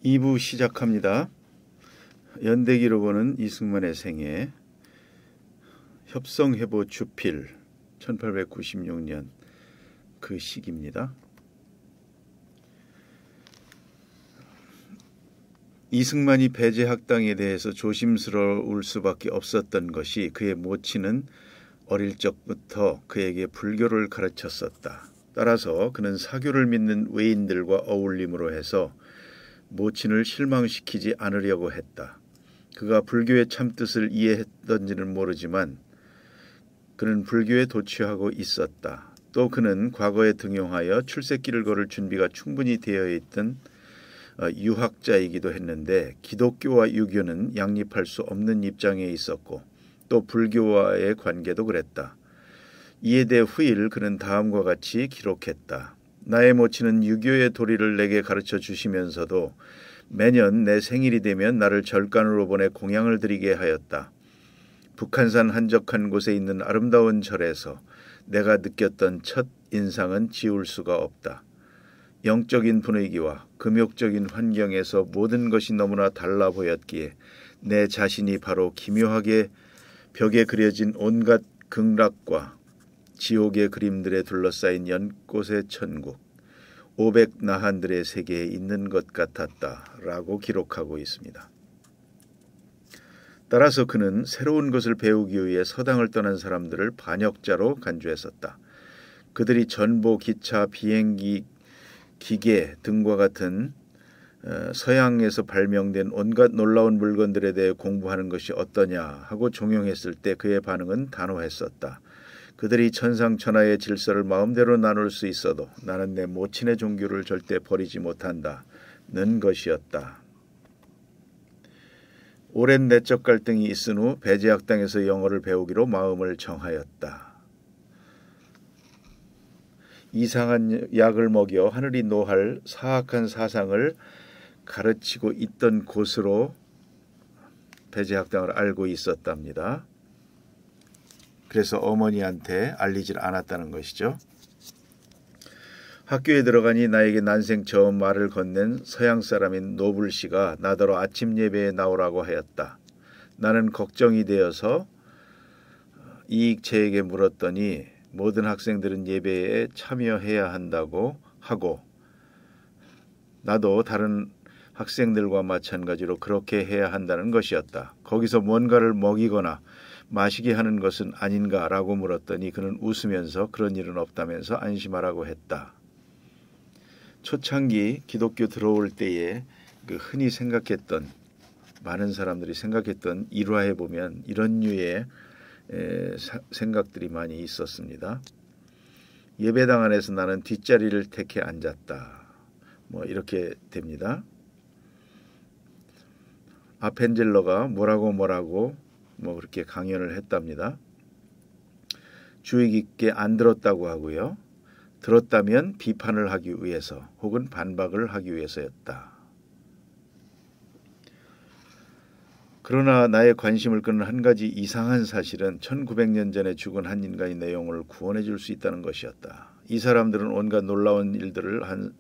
2부 시작합니다. 연대기록원은 이승만의 생애, 협성해보 주필 1896년 그 시기입니다. 이승만이 배제학당에 대해서 조심스러울 수밖에 없었던 것이 그의 모친은 어릴 적부터 그에게 불교를 가르쳤었다. 따라서 그는 사교를 믿는 외인들과 어울림으로 해서 모친을 실망시키지 않으려고 했다. 그가 불교의 참뜻을 이해했던지는 모르지만 그는 불교에 도취하고 있었다. 또 그는 과거에 등용하여 출세길을 걸을 준비가 충분히 되어 있던 유학자이기도 했는데 기독교와 유교는 양립할 수 없는 입장에 있었고 또 불교와의 관계도 그랬다. 이에 대해 후일 그는 다음과 같이 기록했다. 나의 모친은 유교의 도리를 내게 가르쳐 주시면서도 매년 내 생일이 되면 나를 절간으로 보내 공양을 드리게 하였다. 북한산 한적한 곳에 있는 아름다운 절에서 내가 느꼈던 첫 인상은 지울 수가 없다. 영적인 분위기와 금욕적인 환경에서 모든 것이 너무나 달라 보였기에 내 자신이 바로 기묘하게 벽에 그려진 온갖 극락과 지옥의 그림들에 둘러싸인 연꽃의 천국, 500나한들의 세계에 있는 것 같았다라고 기록하고 있습니다. 따라서 그는 새로운 것을 배우기 위해 서당을 떠난 사람들을 반역자로 간주했었다. 그들이 전보, 기차, 비행기, 기계 등과 같은 서양에서 발명된 온갖 놀라운 물건들에 대해 공부하는 것이 어떠냐 하고 종용했을 때 그의 반응은 단호했었다. 그들이 천상천하의 질서를 마음대로 나눌 수 있어도 나는 내 모친의 종교를 절대 버리지 못한다는 것이었다. 오랜 내적 갈등이 있은 후 배제학당에서 영어를 배우기로 마음을 정하였다. 이상한 약을 먹여 하늘이 노할 사악한 사상을 가르치고 있던 곳으로 배제학당을 알고 있었답니다. 그래서 어머니한테 알리질 않았다는 것이죠. 학교에 들어가니 나에게 난생 처음 말을 건넨 서양 사람인 노블 씨가 나더러 아침 예배에 나오라고 하였다. 나는 걱정이 되어서 이익체에게 물었더니 모든 학생들은 예배에 참여해야 한다고 하고 나도 다른 학생들과 마찬가지로 그렇게 해야 한다는 것이었다. 거기서 뭔가를 먹이거나 마시게 하는 것은 아닌가라고 물었더니 그는 웃으면서 그런 일은 없다면서 안심하라고 했다. 초창기 기독교 들어올 때에 그 흔히 생각했던 많은 사람들이 생각했던 일화에 보면 이런 류의 생각들이 많이 있었습니다. 예배당 안에서 나는 뒷자리를 택해 앉았다. 이렇게 됩니다. 아펜젤러가 뭐라고 그렇게 강연을 했답니다. 주의 깊게 안 들었다고 하고요. 들었다면 비판을 하기 위해서 혹은 반박을 하기 위해서였다. 그러나 나의 관심을 끄는 한 가지 이상한 사실은 1900년 전에 죽은 한 인간의 내용을 구원해 줄 수 있다는 것이었다. 이 사람들은 온갖 놀라운 일들을 한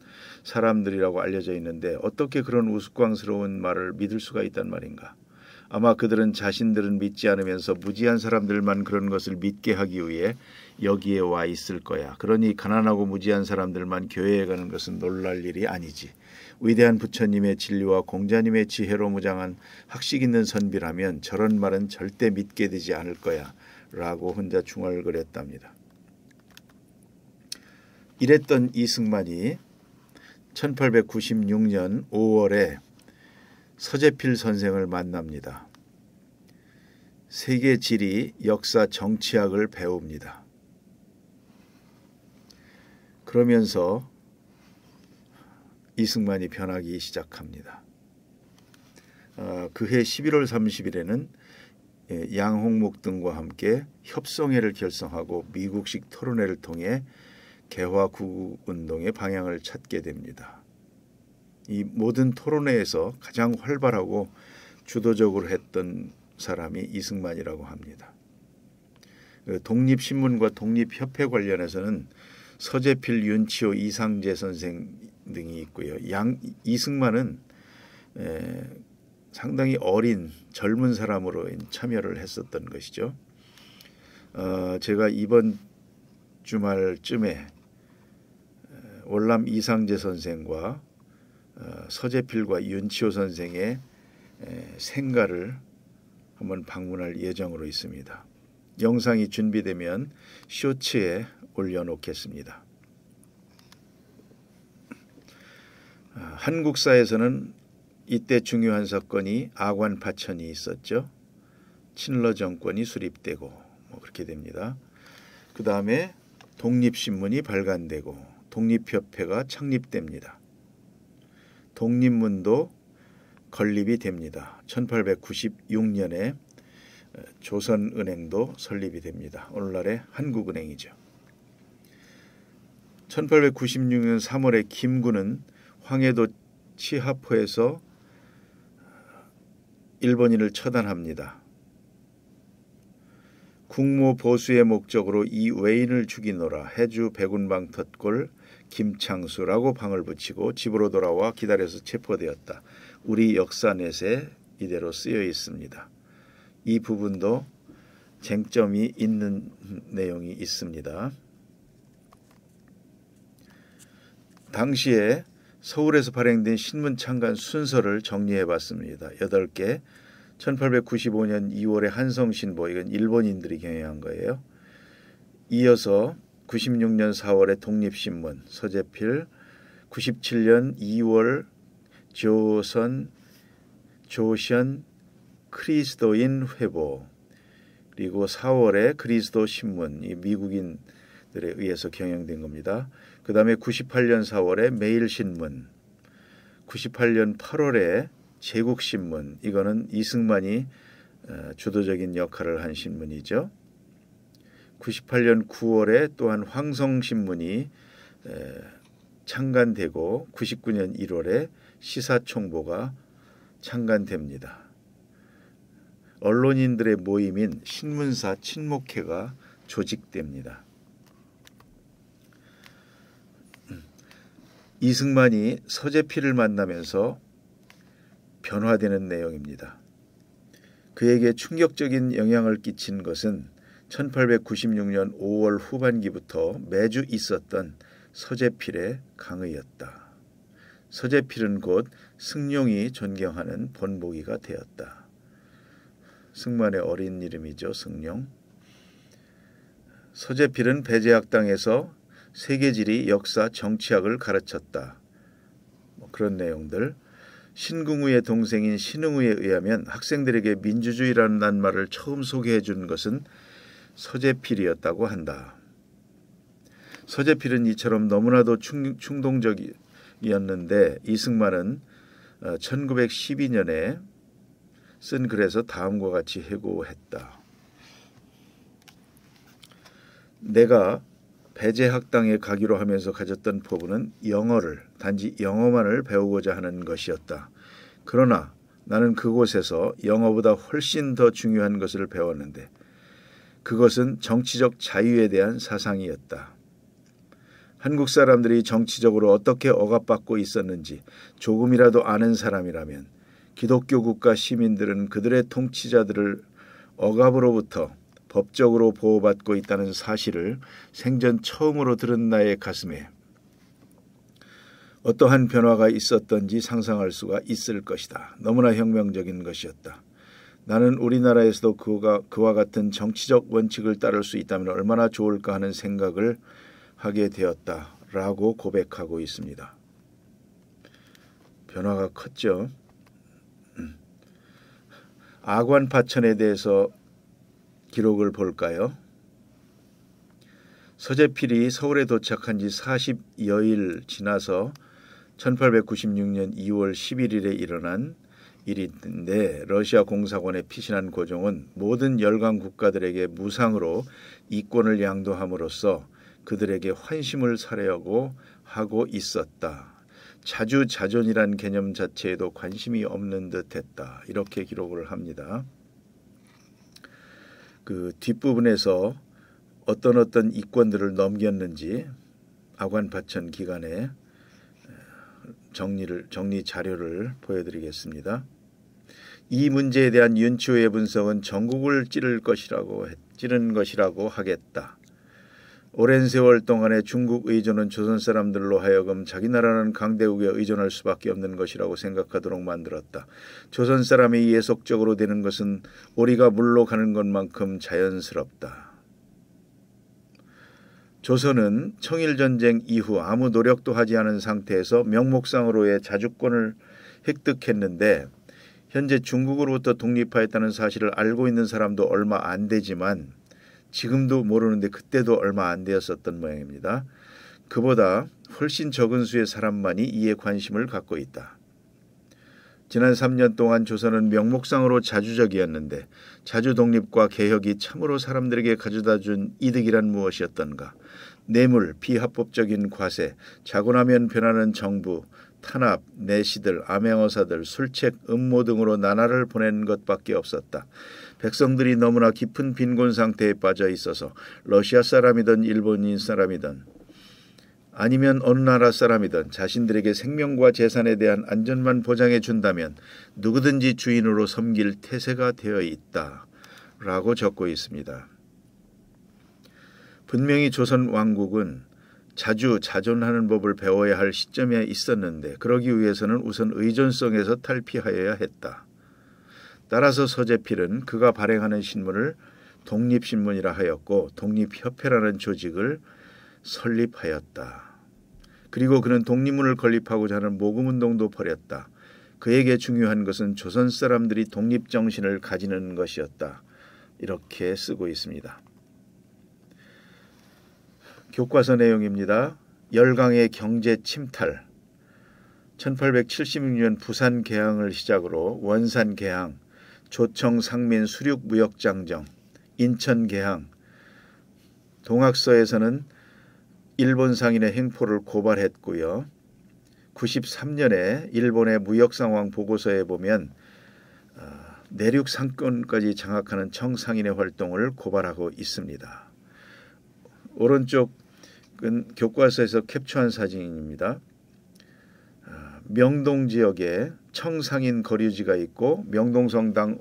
사람들이라고 알려져 있는데 어떻게 그런 우스꽝스러운 말을 믿을 수가 있단 말인가. 아마 그들은 자신들은 믿지 않으면서 무지한 사람들만 그런 것을 믿게 하기 위해 여기에 와 있을 거야. 그러니 가난하고 무지한 사람들만 교회에 가는 것은 놀랄 일이 아니지. 위대한 부처님의 진리와 공자님의 지혜로 무장한 학식 있는 선비라면 저런 말은 절대 믿게 되지 않을 거야 라고 혼자 중얼거렸답니다. 이랬던 이승만이 1896년 5월에 서재필 선생을 만납니다. 세계 지리, 역사, 정치학을 배웁니다. 그러면서 이승만이 변하기 시작합니다. 그해 11월 30일에는 양홍목 등과 함께 협성회를 결성하고 미국식 토론회를 통해 개화구국운동의 방향을 찾게 됩니다. 이 모든 토론회에서 가장 활발하고 주도적으로 했던 사람이 이승만이라고 합니다. 독립신문과 독립협회 관련해서는 서재필, 윤치호, 이상재 선생 등이 있고요. 이승만은 상당히 어린 젊은 사람으로 참여를 했었던 것이죠. 제가 이번 주말쯤에 월남 이상재 선생과 서재필과 윤치호 선생의 생가를 한번 방문할 예정으로 있습니다. 영상이 준비되면 쇼츠에 올려놓겠습니다. 한국사에서는 이때 중요한 사건이 아관 파천이 있었죠. 친러 정권이 수립되고 그렇게 됩니다. 그 다음에 독립신문이 발간되고 독립협회가 창립됩니다. 독립문도 건립이 됩니다. 1896년에 조선은행도 설립이 됩니다. 오늘날의 한국은행이죠. 1896년 3월에 김구는 황해도 치하포에서 일본인을 처단합니다. 국모 보수의 목적으로 이 외인을 죽이노라 해주 백운방 텄골 김창수라고 방을 붙이고 집으로 돌아와 기다려서 체포되었다. 우리 역사넷에 이대로 쓰여 있습니다. 이 부분도 쟁점이 있는 내용이 있습니다. 당시에 서울에서 발행된 신문 창간 순서를 정리해봤습니다. 8개. 1895년 2월에 한성신보, 이건 일본인들이 경영한 거예요. 이어서 96년 4월에 독립신문, 서재필, 97년 2월 조선 그리스도인 회보, 그리고 4월에 그리스도 신문, 이 미국인들에 의해서 경영된 겁니다. 그 다음에 98년 4월에 매일신문, 98년 8월에 제국신문, 이거는 이승만이 주도적인 역할을 한 신문이죠. 98년 9월에 또한 황성신문이 창간되고 99년 1월에 시사총보가 창간됩니다. 언론인들의 모임인 신문사 친목회가 조직됩니다. 이승만이 서재필을 만나면서 변화되는 내용입니다. 그에게 충격적인 영향을 끼친 것은 1896년 5월 후반기부터 매주 있었던 서재필의 강의였다. 서재필은 곧 승룡이 존경하는 본보기가 되었다. 승만의 어린 이름이죠. 승룡. 서재필은 배제학당에서 세계지리, 역사, 정치학을 가르쳤다. 그런 내용들. 신궁우의 동생인 신흥우에 의하면 학생들에게 민주주의라는 낱말을 처음 소개해 준 것은 서재필이었다고 한다. 서재필은 이처럼 너무나도 충동적이었는데 이승만은 1912년에 쓴 글에서 다음과 같이 해고했다. 내가 배제학당에 가기로 하면서 가졌던 포부는 영어를, 단지 영어만을 배우고자 하는 것이었다. 그러나 나는 그곳에서 영어보다 훨씬 더 중요한 것을 배웠는데 그것은 정치적 자유에 대한 사상이었다. 한국 사람들이 정치적으로 어떻게 억압받고 있었는지 조금이라도 아는 사람이라면 기독교 국가 시민들은 그들의 통치자들을 억압으로부터 법적으로 보호받고 있다는 사실을 생전 처음으로 들은 나의 가슴에 어떠한 변화가 있었던지 상상할 수가 있을 것이다. 너무나 혁명적인 것이었다. 나는 우리나라에서도 그와 같은 정치적 원칙을 따를 수 있다면 얼마나 좋을까 하는 생각을 하게 되었다라고 고백하고 있습니다. 변화가 컸죠. 아관 파천에 대해서 기록을 볼까요? 서재필이 서울에 도착한 지 40여일 지나서 1896년 2월 11일에 일어난 일인데 러시아 공사관에 피신한 고종은 모든 열강 국가들에게 무상으로 이권을 양도함으로써 그들에게 환심을 사려고 하고 있었다. 자주자존이란 개념 자체에도 관심이 없는 듯했다. 이렇게 기록을 합니다. 그 뒷부분에서 어떤 이권들을 넘겼는지 아관파천 기간에 정리 자료를 보여드리겠습니다. 이 문제에 대한 윤치호의 분석은 전국을 찌른 것이라고 하겠다. 오랜 세월 동안의 중국 의존은 조선 사람들로 하여금 자기 나라는 강대국에 의존할 수밖에 없는 것이라고 생각하도록 만들었다. 조선 사람이 예속적으로 되는 것은 오리가 물로 가는 것만큼 자연스럽다. 조선은 청일전쟁 이후 아무 노력도 하지 않은 상태에서 명목상으로의 자주권을 획득했는데 현재 중국으로부터 독립하였다는 사실을 알고 있는 사람도 얼마 안 되지만 지금도 모르는데 그때도 얼마 안 되었었던 모양입니다. 그보다 훨씬 적은 수의 사람만이 이에 관심을 갖고 있다. 지난 3년 동안 조선은 명목상으로 자주적이었는데 자주 독립과 개혁이 참으로 사람들에게 가져다준 이득이란 무엇이었던가. 뇌물, 비합법적인 과세, 자고 나면 변하는 정부, 탄압, 내시들, 암행어사들, 술책, 음모 등으로 나날을 보낸 것밖에 없었다. 백성들이 너무나 깊은 빈곤 상태에 빠져 있어서 러시아 사람이든 일본인 사람이든 아니면 어느 나라 사람이든 자신들에게 생명과 재산에 대한 안전만 보장해 준다면 누구든지 주인으로 섬길 태세가 되어 있다. 라고 적고 있습니다. 분명히 조선 왕국은 자존하는 법을 배워야 할 시점에 있었는데 그러기 위해서는 우선 의존성에서 탈피하여야 했다. 따라서 서재필은 그가 발행하는 신문을 독립신문이라 하였고 독립협회라는 조직을 설립하였다. 그리고 그는 독립문을 건립하고자 하는 모금운동도 벌였다. 그에게 중요한 것은 조선 사람들이 독립정신을 가지는 것이었다. 이렇게 쓰고 있습니다. 교과서 내용입니다. 열강의 경제 침탈. 1876년 부산 개항을 시작으로 원산 개항, 조청 상민 수륙 무역장정, 인천 개항, 동학서에서는 일본 상인의 행포를 고발했고요. 93년에 일본의 무역상황 보고서에 보면 내륙 상권까지 장악하는 청상인의 활동을 고발하고 있습니다. 오른쪽은 교과서에서 캡처한 사진입니다. 명동 지역에 청상인 거류지가 있고 명동성당을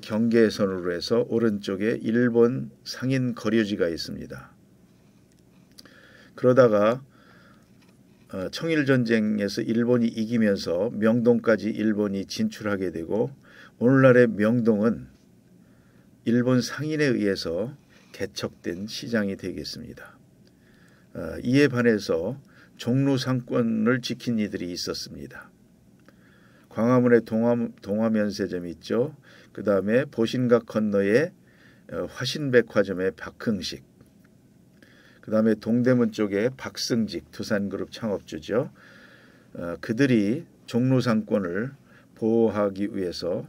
경계선으로 해서 오른쪽에 일본 상인 거류지가 있습니다. 그러다가 청일전쟁에서 일본이 이기면서 명동까지 일본이 진출하게 되고 오늘날의 명동은 일본 상인에 의해서 개척된 시장이 되겠습니다. 이에 반해서 종로 상권을 지킨 이들이 있었습니다. 광화문에 동화면세점이 있죠. 그 다음에 보신각 건너에 화신백화점의 박흥식, 그 다음에 동대문 쪽에 박승직 두산그룹 창업주죠. 그들이 종로 상권을 보호하기 위해서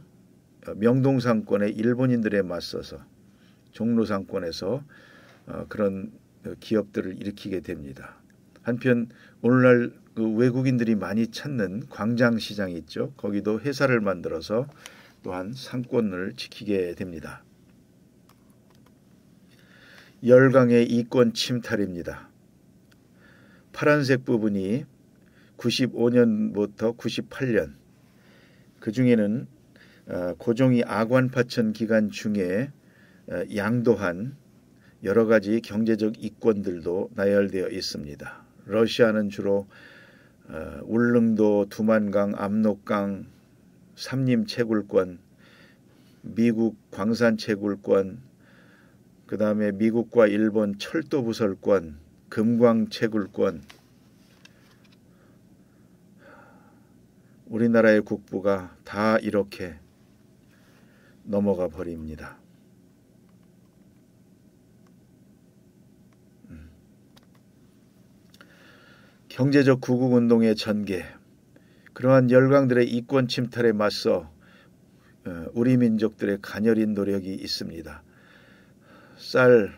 명동 상권의 일본인들에 맞서서 종로 상권에서 그런 기업들을 일으키게 됩니다. 한편 오늘날 그 외국인들이 많이 찾는 광장시장이 있죠. 거기도 회사를 만들어서 또한 상권을 지키게 됩니다. 열강의 이권 침탈입니다. 파란색 부분이 95년부터 98년, 그 중에는 고종이 아관파천 기간 중에 양도한 여러 가지 경제적 이권들도 나열되어 있습니다. 러시아는 주로 울릉도, 두만강, 압록강, 삼림 채굴권, 미국 광산 채굴권, 그 다음에 미국과 일본 철도 부설권, 금광 채굴권, 우리나라의 국부가 다 이렇게 넘어가 버립니다. 경제적 구국운동의 전개, 그러한 열강들의 이권 침탈에 맞서 우리 민족들의 가녀린 노력이 있습니다. 쌀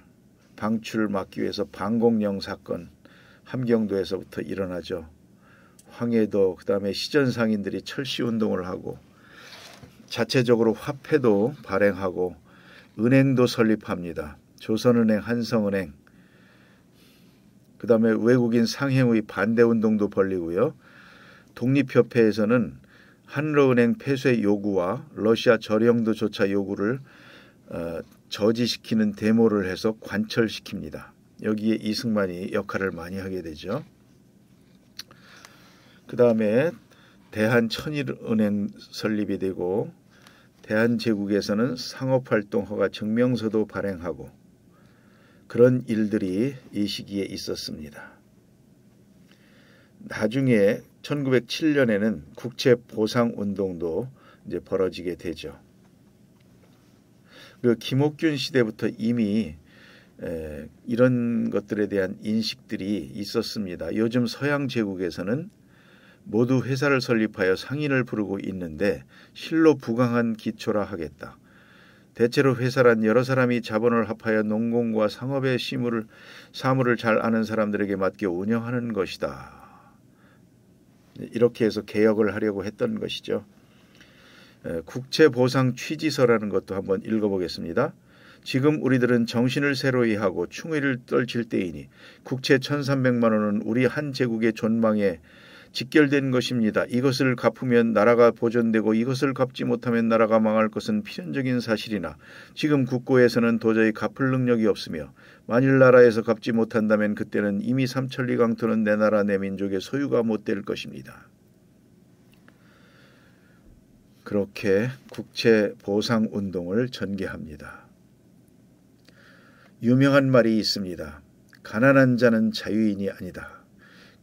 방출 막기 위해서 방공령 사건 함경도에서부터 일어나죠. 황해도, 그 다음에 시전상인들이 철시운동을 하고 자체적으로 화폐도 발행하고 은행도 설립합니다. 조선은행, 한성은행, 그 다음에 외국인 상행의 반대운동도 벌리고요. 독립협회에서는 한러은행 폐쇄 요구와 러시아 저령도조차 요구를 저지시키는 데모를 해서 관철시킵니다. 여기에 이승만이 역할을 많이 하게 되죠. 그 다음에 대한천일은행 설립이 되고 대한제국에서는 상업활동허가 증명서도 발행하고 그런 일들이 이 시기에 있었습니다. 나중에 1907년에는 국채보상운동도 이제 벌어지게 되죠. 그 김옥균 시대부터 이미 이런 것들에 대한 인식들이 있었습니다. 요즘 서양 제국에서는 모두 회사를 설립하여 상인을 부르고 있는데 실로 부강한 기초라 하겠다. 대체로 회사란 여러 사람이 자본을 합하여 농공과 상업의 사물을 잘 아는 사람들에게 맡겨 운영하는 것이다. 이렇게 해서 개혁을 하려고 했던 것이죠. 국채보상 취지서라는 것도 한번 읽어보겠습니다. 지금 우리들은 정신을 새로이 하고 충의를 떨칠 때이니 국채 1300만 원은 우리 한 제국의 존망에 직결된 것입니다. 이것을 갚으면 나라가 보존되고 이것을 갚지 못하면 나라가 망할 것은 필연적인 사실이나 지금 국고에서는 도저히 갚을 능력이 없으며 만일 나라에서 갚지 못한다면 그때는 이미 삼천리 강토는 내 나라 내 민족의 소유가 못 될 것입니다. 그렇게 국채 보상 운동을 전개합니다. 유명한 말이 있습니다. 가난한 자는 자유인이 아니다.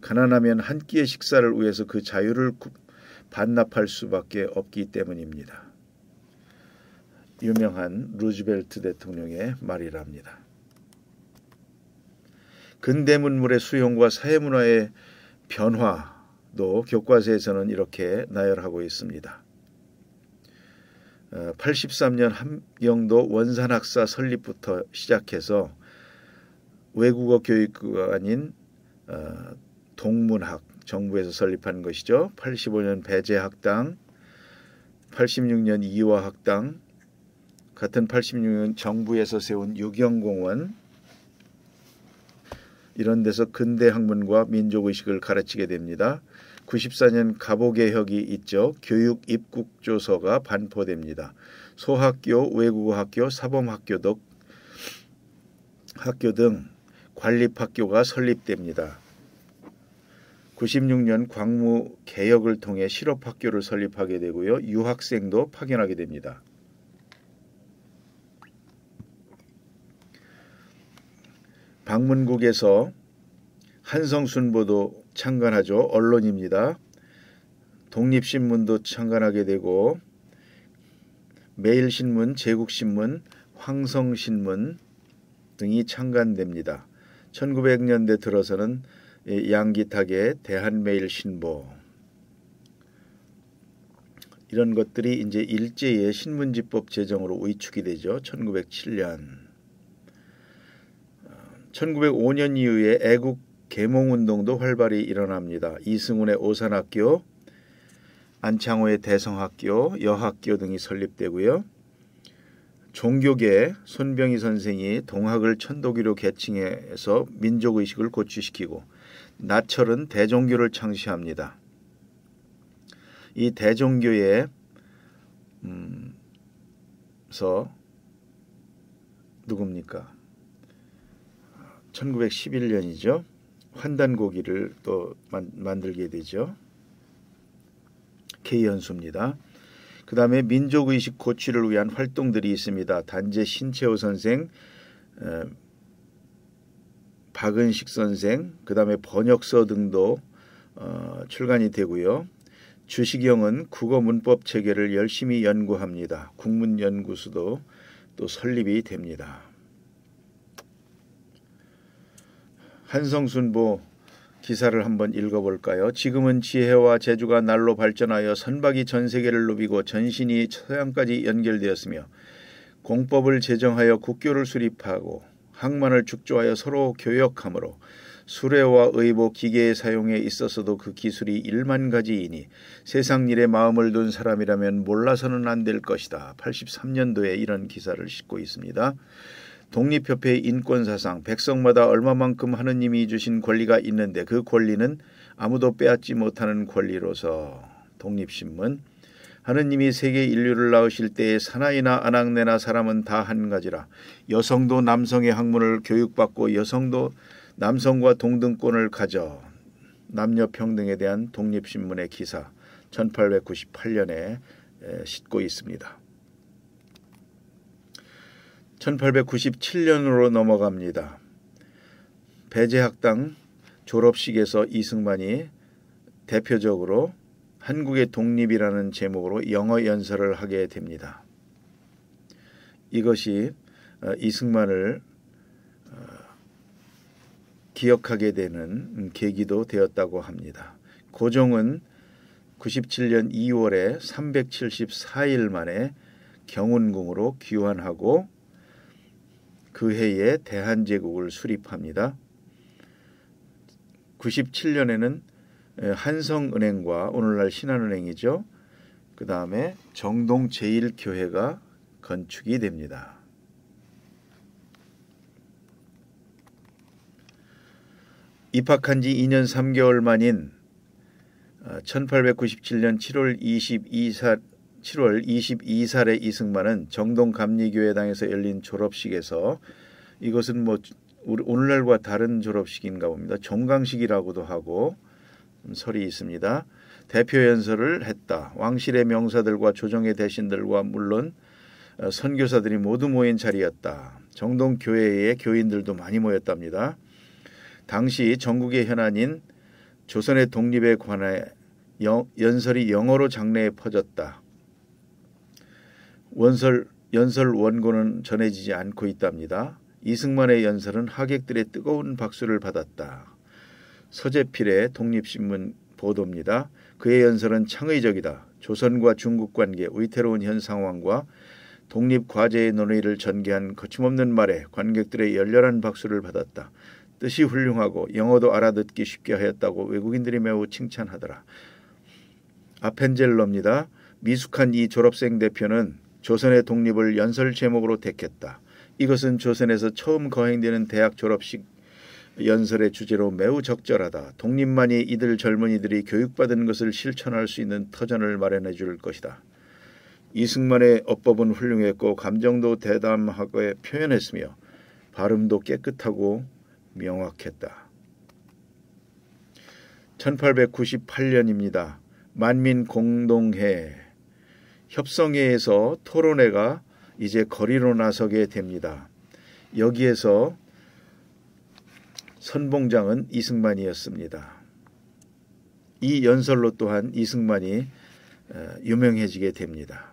가난하면 한 끼의 식사를 위해서 그 자유를 반납할 수밖에 없기 때문입니다. 유명한 루즈벨트 대통령의 말이랍니다. 근대문물의 수용과 사회문화의 변화도 교과서에서는 이렇게 나열하고 있습니다. 83년 함경도 원산학사 설립부터 시작해서 외국어 교육기관인 동문학, 정부에서 설립한 것이죠. 85년 배제학당, 86년 이화학당, 같은 86년 정부에서 세운 유경공원, 이런 데서 근대학문과 민족의식을 가르치게 됩니다. 94년 갑오개혁이 있죠. 교육입국조서가 반포됩니다. 소학교, 외국어학교, 사범학교 등 관립학교가 설립됩니다. 96년 광무개혁을 통해 실업학교를 설립하게 되고요. 유학생도 파견하게 됩니다. 방문국에서 한성순보도 창간하죠. 언론입니다. 독립신문도 창간하게 되고 매일신문, 제국신문, 황성신문 등이 창간됩니다. 1900년대 들어서는 양기탁의 대한매일신보, 이런 것들이 이제 일제의 신문지법 제정으로 위축이 되죠. 1907년. 1905년 이후에 애국 계몽운동도 활발히 일어납니다. 이승훈의 오산학교, 안창호의 대성학교, 여학교 등이 설립되고요. 종교계 손병희 선생이 동학을 천도교로 계층해서 민족의식을 고취시키고 나철은 대종교를 창시합니다. 이 대종교에 누굽니까? 1911년이죠. 환단고기를 또 만들게 되죠. K연수입니다. 그 다음에 민족의식 고취를 위한 활동들이 있습니다. 단재 신채호 선생, 박은식 선생, 그 다음에 번역서 등도 출간이 되고요. 주시경은 국어문법 체계를 열심히 연구합니다. 국문연구소도 또 설립이 됩니다. 한성순보 기사를 한번 읽어볼까요? 지금은 지혜와 재주가 날로 발전하여 선박이 전 세계를 누비고 전신이 서양까지 연결되었으며 공법을 제정하여 국교를 수립하고 학만을 축조하여 서로 교역하므로 수레와 의보 기계의 사용에 있어서도 그 기술이 1만 가지이니 세상 일에 마음을 둔 사람이라면 몰라서는 안 될 것이다. 83년도에 이런 기사를 싣고 있습니다. 독립협회의 인권사상, 백성마다 얼마만큼 하느님이 주신 권리가 있는데 그 권리는 아무도 빼앗지 못하는 권리로서 독립신문, 하느님이 세계 인류를 낳으실 때에 사나이나 아낙네나 사람은 다 한 가지라. 여성도 남성의 학문을 교육받고 여성도 남성과 동등권을 가져. 남녀 평등에 대한 독립신문의 기사 1898년에 싣고 있습니다. 1897년으로 넘어갑니다. 배제학당 졸업식에서 이승만이 대표적으로 한국의 독립이라는 제목으로 영어 연설을 하게 됩니다. 이것이 이승만을 기억하게 되는 계기도 되었다고 합니다. 고종은 97년 2월에 374일 만에 경운궁으로 귀환하고 그 해에 대한제국을 수립합니다. 97년에는 한성은행과 오늘날 신한은행이죠. 그 다음에 정동 제1교회가 건축이 됩니다. 입학한 지 2년 3개월 만인 1897년 7월 22살의 이승만은 정동 감리교회당에서 열린 졸업식에서 이것은 오늘날과 다른 졸업식인가 봅니다. 종강식이라고도 하고 설이 있습니다. 대표 연설을 했다. 왕실의 명사들과 조정의 대신들과 물론 선교사들이 모두 모인 자리였다. 정동 교회의 교인들도 많이 모였답니다. 당시 전국의 현안인 조선의 독립에 관해 연설이 영어로 장내에 퍼졌다. 연설 원고는 전해지지 않고 있답니다. 이승만의 연설은 하객들의 뜨거운 박수를 받았다. 서재필의 독립신문 보도입니다. 그의 연설은 창의적이다. 조선과 중국 관계, 위태로운 현 상황과 독립 과제의 논의를 전개한 거침없는 말에 관객들의 열렬한 박수를 받았다. 뜻이 훌륭하고 영어도 알아듣기 쉽게 하였다고 외국인들이 매우 칭찬하더라. 아펜젤러입니다. 미숙한 이 졸업생 대표는 조선의 독립을 연설 제목으로 택했다. 이것은 조선에서 처음 거행되는 대학 졸업식 연설의 주제로 매우 적절하다. 독립만이 이들 젊은이들이 교육받은 것을 실천할 수 있는 터전을 마련해 줄 것이다. 이승만의 어법은 훌륭했고 감정도 대담하게 표현했으며 발음도 깨끗하고 명확했다. 1898년입니다. 만민공동회 협성회에서 토론회가 이제 거리로 나서게 됩니다. 여기에서 선봉장은 이승만이었습니다. 이 연설로 또한 이승만이 유명해지게 됩니다.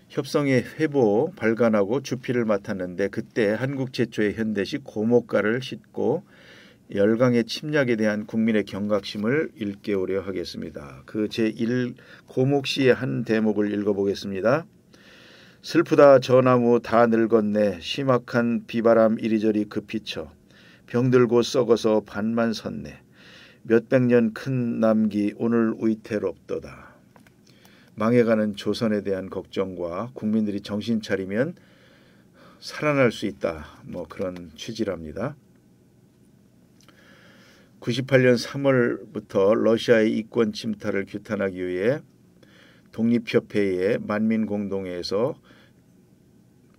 협성의 회보 발간하고 주필을 맡았는데 그때 한국 최초의 현대식 고목가를 싣고 열강의 침략에 대한 국민의 경각심을 일깨우려 하겠습니다. 그 제1 고목시의 한 대목을 읽어보겠습니다. 슬프다 저 나무 다 늙었네. 심악한 비바람 이리저리 급히 쳐. 병들고 썩어서 반만 섰네. 몇백 년 큰 남기 오늘 위태롭도다. 망해가는 조선에 대한 걱정과 국민들이 정신 차리면 살아날 수 있다. 그런 취지랍니다. 98년 3월부터 러시아의 이권 침탈을 규탄하기 위해 독립협회의 만민공동회에서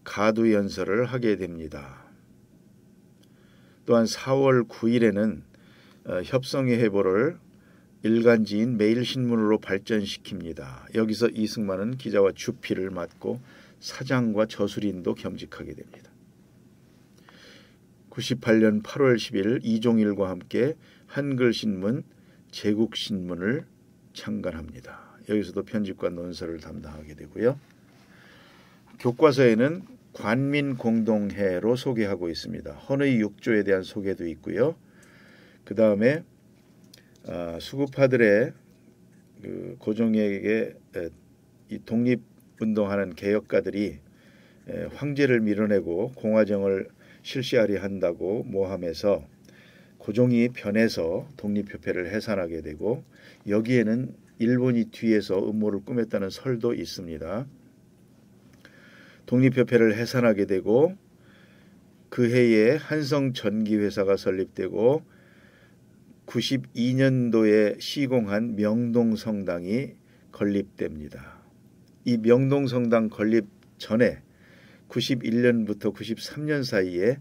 가두 연설을 하게 됩니다. 또한 4월 9일에는 협성의 회보를 일간지인 매일신문으로 발전시킵니다. 여기서 이승만은 기자와 주필을 맡고 사장과 저술인도 겸직하게 됩니다. 98년 8월 10일 이종일과 함께 한글신문, 제국신문을 창간합니다. 여기서도 편집과 논설을 담당하게 되고요. 교과서에는 관민공동회로 소개하고 있습니다. 헌의 6조에 대한 소개도 있고요. 그 다음에 수구파들의 고종에게 이 독립운동하는 개혁가들이 황제를 밀어내고 공화정을 실시하려 한다고 모함해서 고종이 변해서 독립협회를 해산하게 되고 여기에는 일본이 뒤에서 음모를 꾸몄다는 설도 있습니다. 독립협회를 해산하게 되고 그 해에 한성전기회사가 설립되고 92년도에 시공한 명동성당이 건립됩니다. 이 명동성당 건립 전에 91년부터 93년 사이에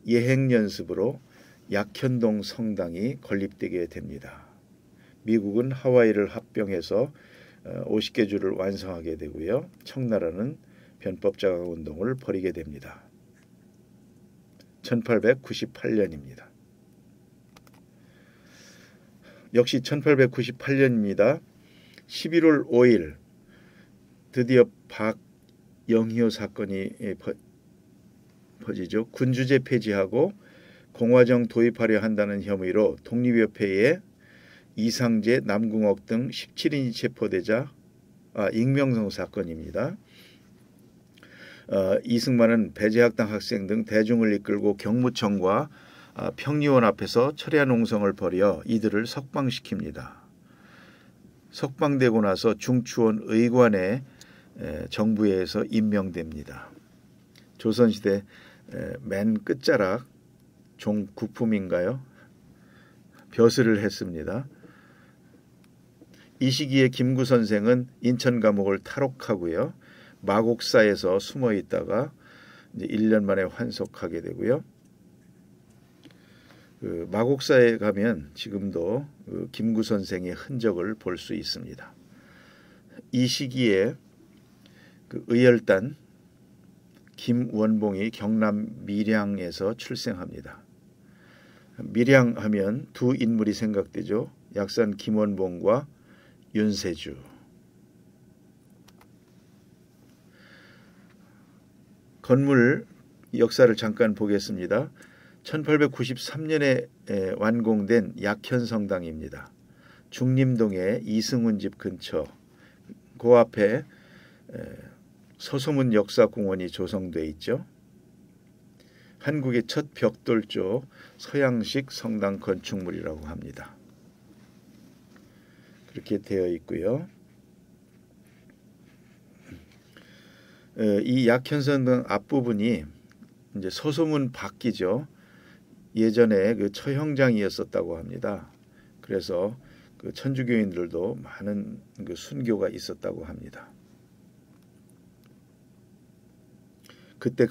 예행연습으로 약현동 성당이 건립되게 됩니다. 미국은 하와이를 합병해서 50개 주를 완성하게 되고요. 청나라는 변법자강운동을 벌이게 됩니다. 1898년입니다. 역시 1898년입니다. 11월 5일 드디어 박영희호 사건이 퍼지죠. 군주제 폐지하고 공화정 도입하려 한다는 혐의로 독립협회에 이상재, 남궁옥 등 17인이 체포되자 익명성 사건입니다. 이승만은 배제학당 학생 등 대중을 이끌고 경무청과 평리원 앞에서 철야 농성을 벌여 이들을 석방시킵니다. 석방되고 나서 중추원 의관에 정부에서 임명됩니다. 조선시대 맨 끝자락 종국품인가요? 벼슬을 했습니다. 이 시기에 김구 선생은 인천 감옥을 탈옥하고요. 마곡사에서 숨어 있다가 이제 1년 만에 환속하게 되고요. 그 마곡사에 가면 지금도 그 김구 선생의 흔적을 볼 수 있습니다. 이 시기에 그 의열단 김원봉이 경남 밀양에서 출생합니다. 밀양하면 두 인물이 생각되죠. 약산 김원봉과 윤세주. 건물 역사를 잠깐 보겠습니다. 1893년에 완공된 약현성당입니다. 중림동의 이승훈 집 근처 그 앞에 서소문 역사공원이 조성되어 있죠. 한국의 첫 벽돌조 서양식 성당 건축물이라고 합니다. 그렇게 되어 있고요. 이 약현성당 앞부분이 이제 서소문 밖이죠. 예전에 그 처형장이었었다고 합니다. 그래서 그 천주교인들도 많은 그 순교가 있었다고 합니다. 그때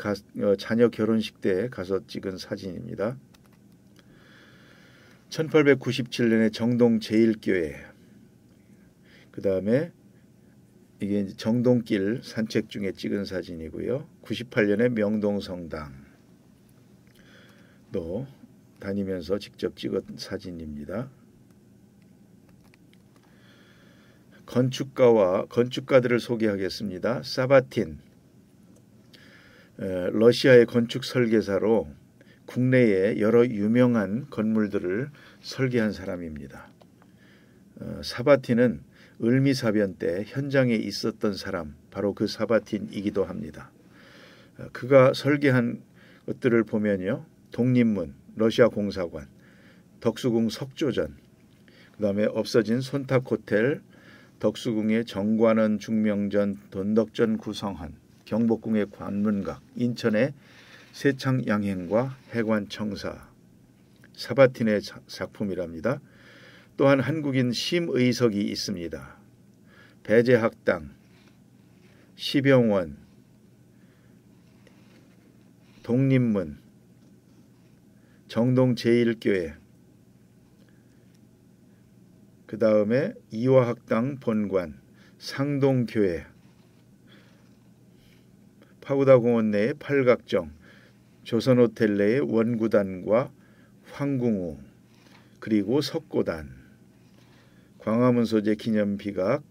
자녀 결혼식 때 가서 찍은 사진입니다. 1897년에 정동 제1교회, 그 다음에 이게 이제 정동길 산책 중에 찍은 사진이고요. 98년에 명동성당도 다니면서 직접 찍은 사진입니다. 건축가와 건축가들을 소개하겠습니다. 사바틴, 러시아의 건축 설계사로 국내에 여러 유명한 건물들을 설계한 사람입니다. 사바틴은 을미사변 때 현장에 있었던 사람, 바로 그 사바틴이기도 합니다. 그가 설계한 것들을 보면요. 독립문, 러시아 공사관, 덕수궁 석조전, 그 다음에 없어진 손탁호텔, 덕수궁의 정관원 중명전, 돈덕전 구성헌, 경복궁의 관문각, 인천의 세창양행과 해관청사, 사바틴의 작품이랍니다. 또한 한국인 심의석이 있습니다. 배제학당, 시병원, 독립문, 정동 제1교회, 그 다음에 이화학당 본관, 상동교회, 파우다공원 내의 팔각정, 조선호텔 내의 원구단과 황궁우, 그리고 석고단, 광화문 소재 기념비각,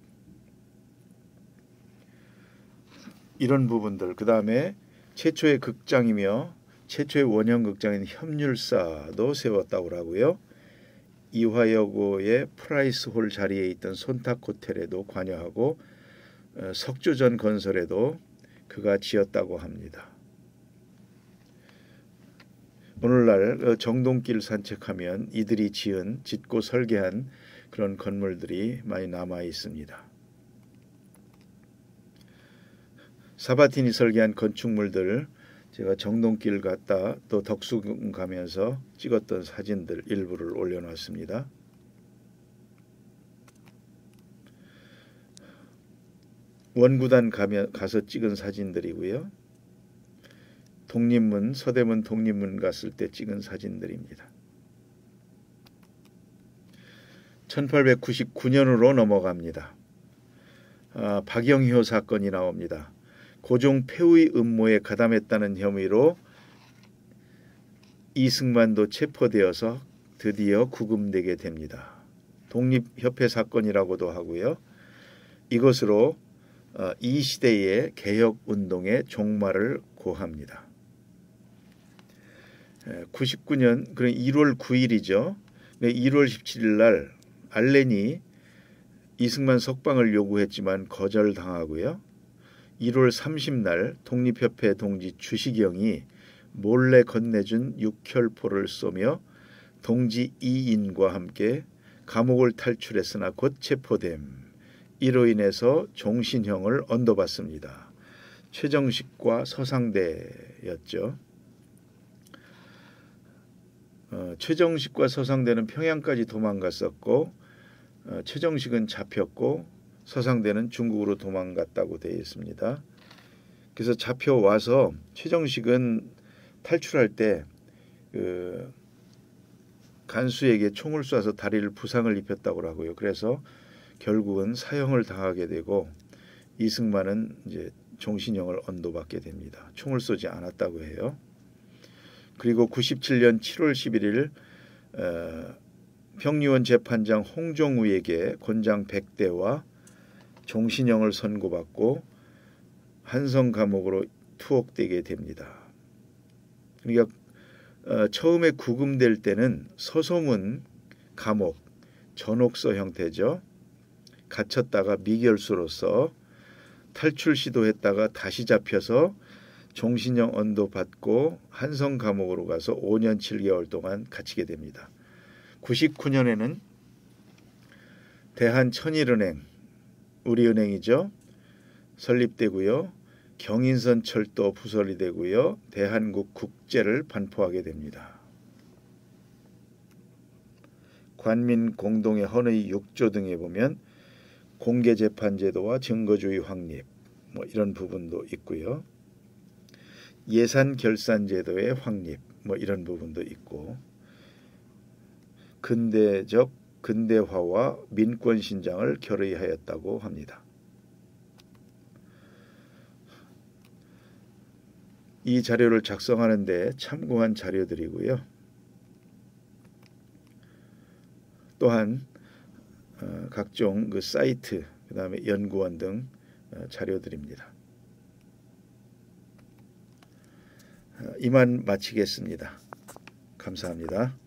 이런 부분들, 그 다음에 최초의 극장이며 최초의 원형 극장인 협률사도 세웠다고 하고요. 이화여고의 프라이스홀 자리에 있던 손탁호텔에도 관여하고 석조전 건설에도 그가 지었다고 합니다. 오늘날 정동길 산책하면 이들이 짓고 설계한 그런 건물들이 많이 남아 있습니다. 사바틴이 설계한 건축물들, 제가 정동길 갔다 또 덕수궁 가면서 찍었던 사진들 일부를 올려놨습니다. 원구단 가서 찍은 사진들이고요. 독립문, 서대문 독립문 갔을 때 찍은 사진들입니다. 1899년으로 넘어갑니다. 박영효 사건이 나옵니다. 고종 폐의 음모에 가담했다는 혐의로 이승만도 체포되어서 드디어 구금되게 됩니다. 독립협회 사건이라고도 하고요. 이것으로 이 시대의 개혁운동의 종말을 고합니다. 99년 1월 9일이죠. 1월 17일 날 알렌이 이승만 석방을 요구했지만 거절당하고요. 1월 30날 독립협회 동지 주시경이 몰래 건네준 육혈포를 쏘며 동지 이인과 함께 감옥을 탈출했으나 곧 체포됨. 이로 인해서 종신형을 언도받습니다. 최정식과 서상대였죠. 최정식과 서상대는 평양까지 도망갔었고 최정식은 잡혔고 서상대는 중국으로 도망갔다고 되어 있습니다. 그래서 잡혀와서 최정식은 탈출할 때 간수에게 총을 쏴서 다리를 부상을 입혔다고 하고요. 그래서 결국은 사형을 당하게 되고 이승만은 이제 종신형을 언도받게 됩니다. 총을 쏘지 않았다고 해요. 그리고 97년 7월 11일 평리원 재판장 홍종우에게 곤장 100대와 종신형을 선고받고 한성 감옥으로 투옥되게 됩니다. 그러니까 처음에 구금될 때는 서소문 감옥, 전옥서 형태죠. 갇혔다가 미결수로서 탈출 시도했다가 다시 잡혀서 종신형 언도받고 한성 감옥으로 가서 5년 7개월 동안 갇히게 됩니다. 99년에는 대한천일은행, 우리은행이죠. 설립되고요. 경인선 철도 부설이 되고요. 대한국 국제를 반포하게 됩니다. 관민 공동의 헌의 6조 등에 보면 공개재판제도와 증거주의 확립 이런 부분도 있고요. 예산결산제도의 확립 이런 부분도 있고 근대화와 민권신장을 결의하였다고 합니다. 이 자료를 작성하는 데 참고한 자료들이고요. 또한 각종 사이트, 그 다음에 연구원 등 자료들입니다. 이만 마치겠습니다. 감사합니다.